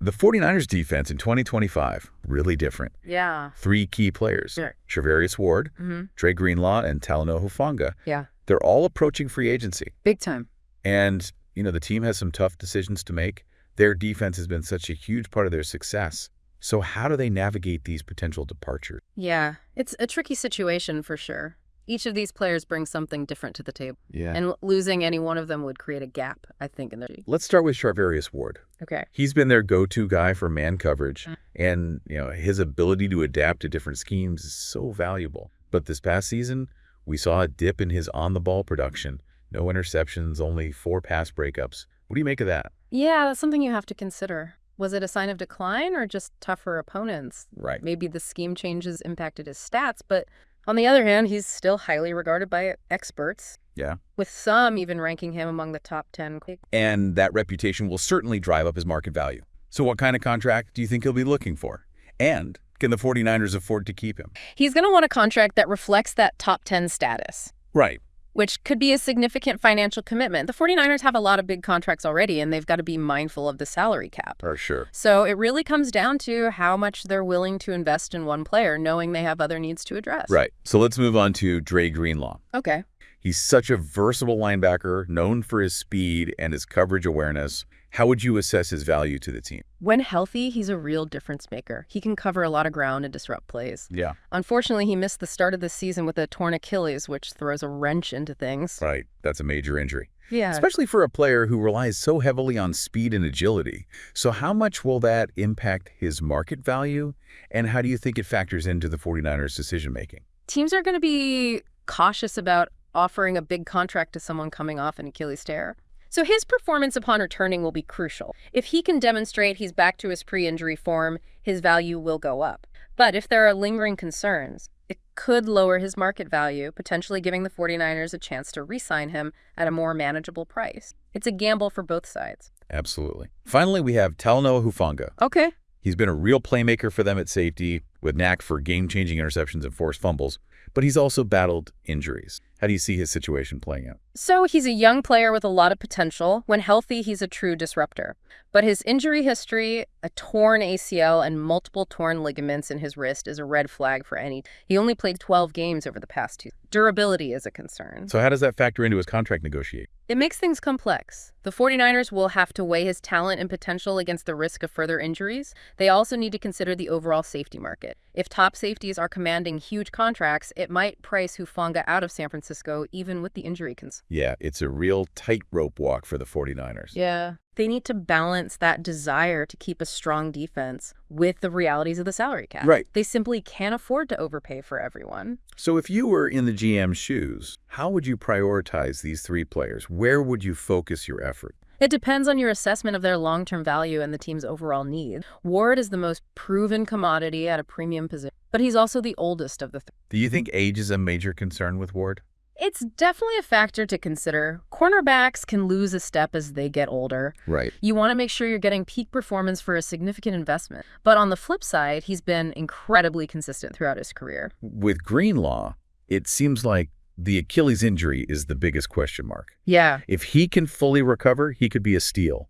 The 49ers defense in 2025, really different. Yeah. 3 key players, Sure. Charvarius Ward, Dre Greenlaw, and Talanoa Hufanga. Yeah. They're all approaching free agency. Big time. And, the team has some tough decisions to make. Their defense has been such a huge part of their success. So how do they navigate these potential departures? Yeah. It's a tricky situation for sure. Each of these players brings something different to the table. Yeah. And losing any one of them would create a gap, I think, in their team. Let's start with Charvarius Ward. Okay. He's been their go-to guy for man coverage, and his ability to adapt to different schemes is so valuable. But this past season, we saw a dip in his on-the-ball production. No interceptions, only 4 pass breakups. What do you make of that? Yeah, that's something you have to consider. Was it a sign of decline or just tougher opponents? Right. Maybe the scheme changes impacted his stats, but on the other hand, he's still highly regarded by experts. Yeah. With some even ranking him among the top 10. And that reputation will certainly drive up his market value. So what kind of contract do you think he'll be looking for? And can the 49ers afford to keep him? He's going to want a contract that reflects that top 10 status. Right. Which could be a significant financial commitment. The 49ers have a lot of big contracts already, and they've got to be mindful of the salary cap. For sure. So it really comes down to how much they're willing to invest in one player, knowing they have other needs to address. Right. So let's move on to Dre Greenlaw. Okay. He's such a versatile linebacker, known for his speed and his coverage awareness. How would you assess his value to the team? When healthy, he's a real difference maker. He can cover a lot of ground and disrupt plays. Yeah. Unfortunately, he missed the start of the season with a torn Achilles, which throws a wrench into things. Right. That's a major injury. Yeah. Especially for a player who relies so heavily on speed and agility. So how much will that impact his market value? And how do you think it factors into the 49ers' decision-making? Teams are going to be cautious about offering a big contract to someone coming off an Achilles tear. So his performance upon returning will be crucial. If he can demonstrate he's back to his pre-injury form, his value will go up. But if there are lingering concerns, it could lower his market value, potentially giving the 49ers a chance to re-sign him at a more manageable price. It's a gamble for both sides. Absolutely. Finally, we have Talanoa Hufanga. Okay. He's been a real playmaker for them at safety, with knack for game-changing interceptions and forced fumbles, but he's also battled injuries. How do you see his situation playing out? So he's a young player with a lot of potential. When healthy, he's a true disruptor. But his injury history, a torn ACL and multiple torn ligaments in his wrist is a red flag for any. He only played 12 games over the past 2. Durability is a concern. So how does that factor into his contract negotiation? It makes things complex. The 49ers will have to weigh his talent and potential against the risk of further injuries. They also need to consider the overall safety market. If top safeties are commanding huge contracts, it might price Hufanga out of San Francisco, even with the injury concerns. Yeah, it's a real tightrope walk for the 49ers. Yeah. They need to balance that desire to keep a strong defense with the realities of the salary cap. Right. They simply can't afford to overpay for everyone. So if you were in the GM's shoes, how would you prioritize these 3 players? Where would you focus your effort? It depends on your assessment of their long-term value and the team's overall need. Ward is the most proven commodity at a premium position, but he's also the oldest of the 3. Do you think age is a major concern with Ward? It's definitely a factor to consider. Cornerbacks can lose a step as they get older. Right. You want to make sure you're getting peak performance for a significant investment. But on the flip side, he's been incredibly consistent throughout his career. With Greenlaw, it seems like the Achilles injury is the biggest question mark. Yeah. If he can fully recover, he could be a steal.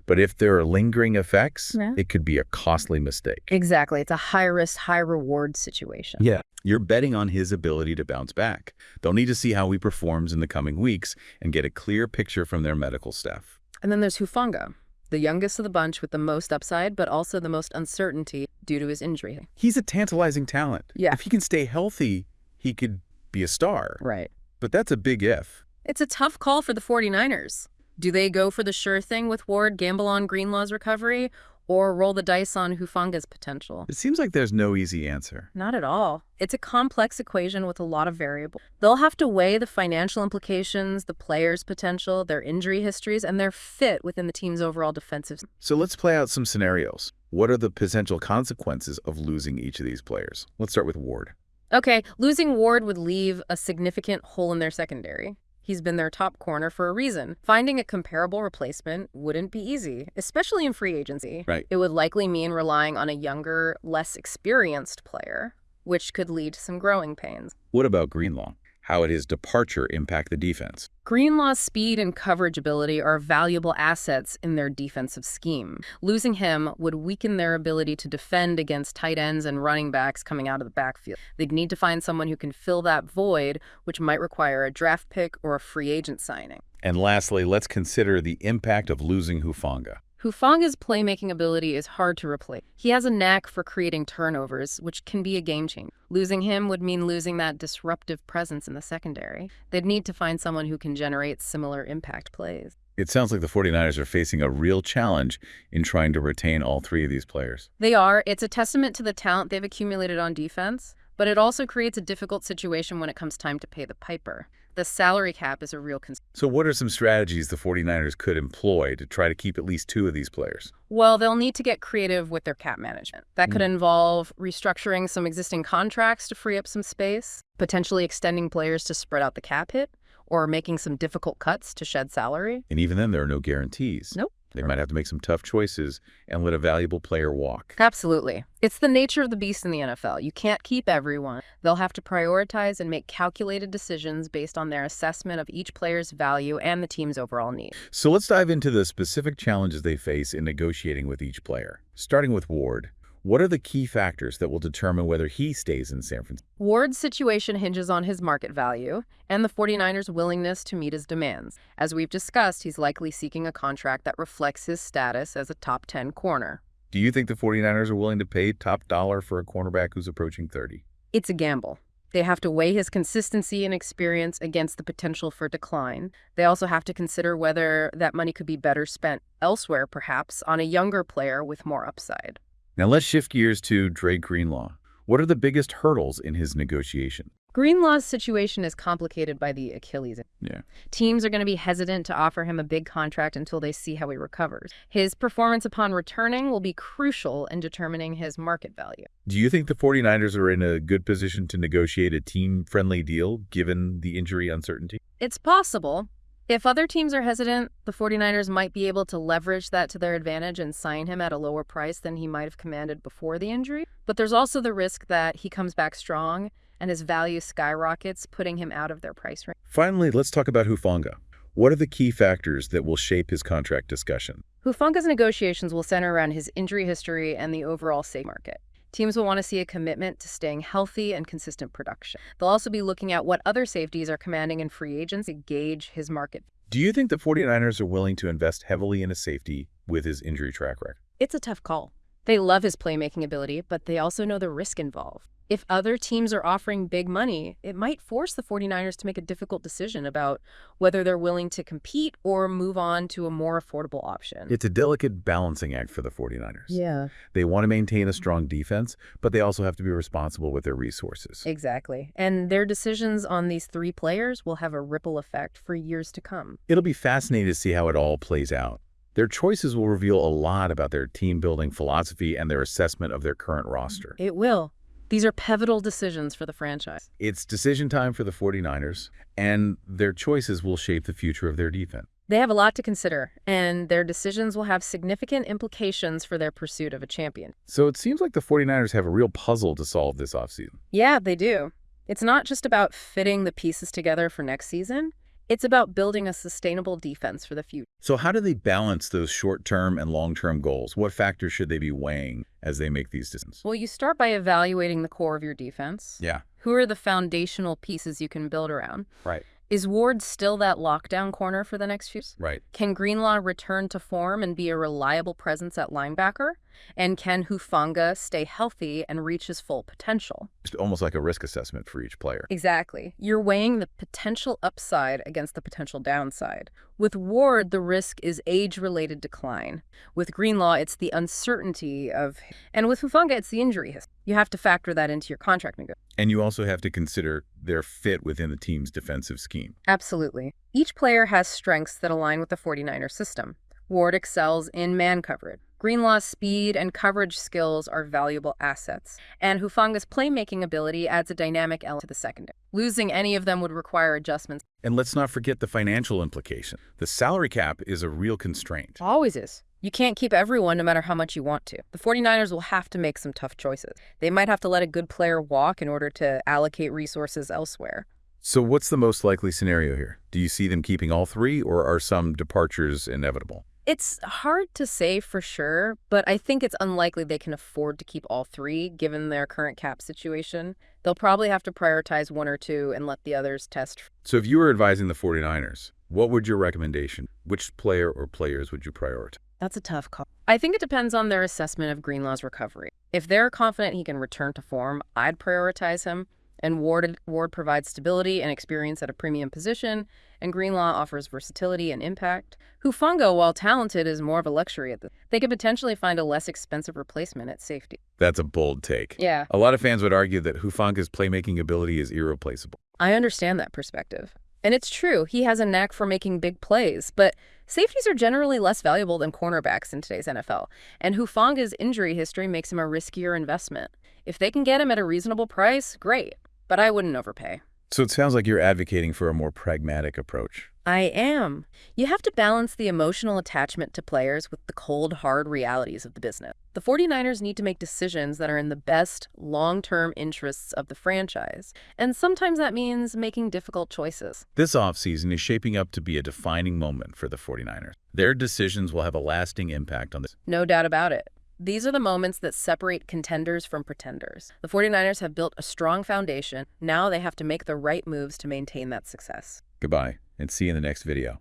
But if there are lingering effects, it could be a costly mistake. Exactly. It's a high-risk, high-reward situation. Yeah. You're betting on his ability to bounce back. They'll need to see how he performs in the coming weeks and get a clear picture from their medical staff. And then there's Hufanga, the youngest of the bunch with the most upside, but also the most uncertainty due to his injury. He's a tantalizing talent. Yeah. If he can stay healthy, he could be a star. Right. But that's a big if. It's a tough call for the 49ers. Do they go for the sure thing with Ward, gamble on Greenlaw's recovery, or roll the dice on Hufanga's potential? It seems like there's no easy answer. Not at all. It's a complex equation with a lot of variables. They'll have to weigh the financial implications, the player's potential, their injury histories, and their fit within the team's overall defensive. So let's play out some scenarios. What are the potential consequences of losing each of these players? Let's start with Ward. Okay, losing Ward would leave a significant hole in their secondary. He's been their top corner for a reason. Finding a comparable replacement wouldn't be easy, especially in free agency. Right. It would likely mean relying on a younger, less experienced player, which could lead to some growing pains. What about Greenlaw? How would his departure impact the defense? Greenlaw's speed and coverage ability are valuable assets in their defensive scheme. Losing him would weaken their ability to defend against tight ends and running backs coming out of the backfield. They'd need to find someone who can fill that void, which might require a draft pick or a free agent signing. And lastly, let's consider the impact of losing Hufanga. Hufanga's playmaking ability is hard to replace. He has a knack for creating turnovers, which can be a game changer. Losing him would mean losing that disruptive presence in the secondary. They'd need to find someone who can generate similar impact plays. It sounds like the 49ers are facing a real challenge in trying to retain all three of these players. They are. It's a testament to the talent they've accumulated on defense, but it also creates a difficult situation when it comes time to pay the piper. The salary cap is a real concern. So what are some strategies the 49ers could employ to try to keep at least two of these players? Well, they'll need to get creative with their cap management. That could involve restructuring some existing contracts to free up some space, potentially extending players to spread out the cap hit, or making some difficult cuts to shed salary. And even then, there are no guarantees. Nope. They might have to make some tough choices and let a valuable player walk. Absolutely. It's the nature of the beast in the NFL. You can't keep everyone. They'll have to prioritize and make calculated decisions based on their assessment of each player's value and the team's overall need. So let's dive into the specific challenges they face in negotiating with each player. Starting with Ward, what are the key factors that will determine whether he stays in San Francisco? Ward's situation hinges on his market value and the 49ers' willingness to meet his demands. As we've discussed, he's likely seeking a contract that reflects his status as a top 10 corner. Do you think the 49ers are willing to pay top dollar for a cornerback who's approaching 30? It's a gamble. They have to weigh his consistency and experience against the potential for decline. They also have to consider whether that money could be better spent elsewhere, perhaps, on a younger player with more upside. Now let's shift gears to Dre Greenlaw. What are the biggest hurdles in his negotiation? Greenlaw's situation is complicated by the Achilles. Yeah. Teams are going to be hesitant to offer him a big contract until they see how he recovers. His performance upon returning will be crucial in determining his market value. Do you think the 49ers are in a good position to negotiate a team-friendly deal given the injury uncertainty? It's possible. If other teams are hesitant, the 49ers might be able to leverage that to their advantage and sign him at a lower price than he might have commanded before the injury. But there's also the risk that he comes back strong and his value skyrockets, putting him out of their price range. Finally, let's talk about Hufanga. What are the key factors that will shape his contract discussion? Hufanga's negotiations will center around his injury history and the overall safety market. Teams will want to see a commitment to staying healthy and consistent production. They'll also be looking at what other safeties are commanding in free agents to gauge his market. Do you think the 49ers are willing to invest heavily in a safety with his injury track record? It's a tough call. They love his playmaking ability, but they also know the risk involved. If other teams are offering big money, it might force the 49ers to make a difficult decision about whether they're willing to compete or move on to a more affordable option. It's a delicate balancing act for the 49ers. Yeah. They want to maintain a strong defense, but they also have to be responsible with their resources. Exactly. And their decisions on these three players will have a ripple effect for years to come. It'll be fascinating to see how it all plays out. Their choices will reveal a lot about their team-building philosophy and their assessment of their current roster. It will. These are pivotal decisions for the franchise. It's decision time for the 49ers, and their choices will shape the future of their defense. They have a lot to consider, and their decisions will have significant implications for their pursuit of a champion. So it seems like the 49ers have a real puzzle to solve this offseason. Yeah, they do. It's not just about fitting the pieces together for next season. It's about building a sustainable defense for the future. So how do they balance those short-term and long-term goals? What factors should they be weighing as they make these decisions? Well, you start by evaluating the core of your defense. Yeah. Who are the foundational pieces you can build around? Right. Is Ward still that lockdown corner for the next few years? Right. Can Greenlaw return to form and be a reliable presence at linebacker? And can Hufanga stay healthy and reach his full potential? It's almost like a risk assessment for each player. Exactly. You're weighing the potential upside against the potential downside. With Ward, the risk is age-related decline. With Greenlaw, it's the uncertainty of... And with Hufanga, it's the injury history. You have to factor that into your contract negotiation. And you also have to consider their fit within the team's defensive scheme. Absolutely. Each player has strengths that align with the 49er system. Ward excels in man coverage. Greenlaw's speed and coverage skills are valuable assets, and Hufanga's playmaking ability adds a dynamic element to the secondary. Losing any of them would require adjustments. And let's not forget the financial implication. The salary cap is a real constraint. Always is. You can't keep everyone no matter how much you want to. The 49ers will have to make some tough choices. They might have to let a good player walk in order to allocate resources elsewhere. So what's the most likely scenario here? Do you see them keeping all three, or are some departures inevitable? It's hard to say for sure, but I think it's unlikely they can afford to keep all three given their current cap situation. They'll probably have to prioritize one or two and let the others test. So if you were advising the 49ers, what would your recommendation? Which player or players would you prioritize? That's a tough call. I think it depends on their assessment of Greenlaw's recovery. If they're confident he can return to form, I'd prioritize him. And Ward provides stability and experience at a premium position, and Greenlaw offers versatility and impact. Hufanga, while talented, is more of a luxury at this. They could potentially find a less expensive replacement at safety. That's a bold take. Yeah. A lot of fans would argue that Hufanga's playmaking ability is irreplaceable. I understand that perspective. And it's true, he has a knack for making big plays, but safeties are generally less valuable than cornerbacks in today's NFL, and Hufanga's injury history makes him a riskier investment. If they can get him at a reasonable price, great, but I wouldn't overpay. So it sounds like you're advocating for a more pragmatic approach. I am. You have to balance the emotional attachment to players with the cold, hard realities of the business. The 49ers need to make decisions that are in the best long-term interests of the franchise, and sometimes that means making difficult choices. This offseason is shaping up to be a defining moment for the 49ers. Their decisions will have a lasting impact on this. No doubt about it. These are the moments that separate contenders from pretenders. The 49ers have built a strong foundation. Now they have to make the right moves to maintain that success. Goodbye, and see you in the next video.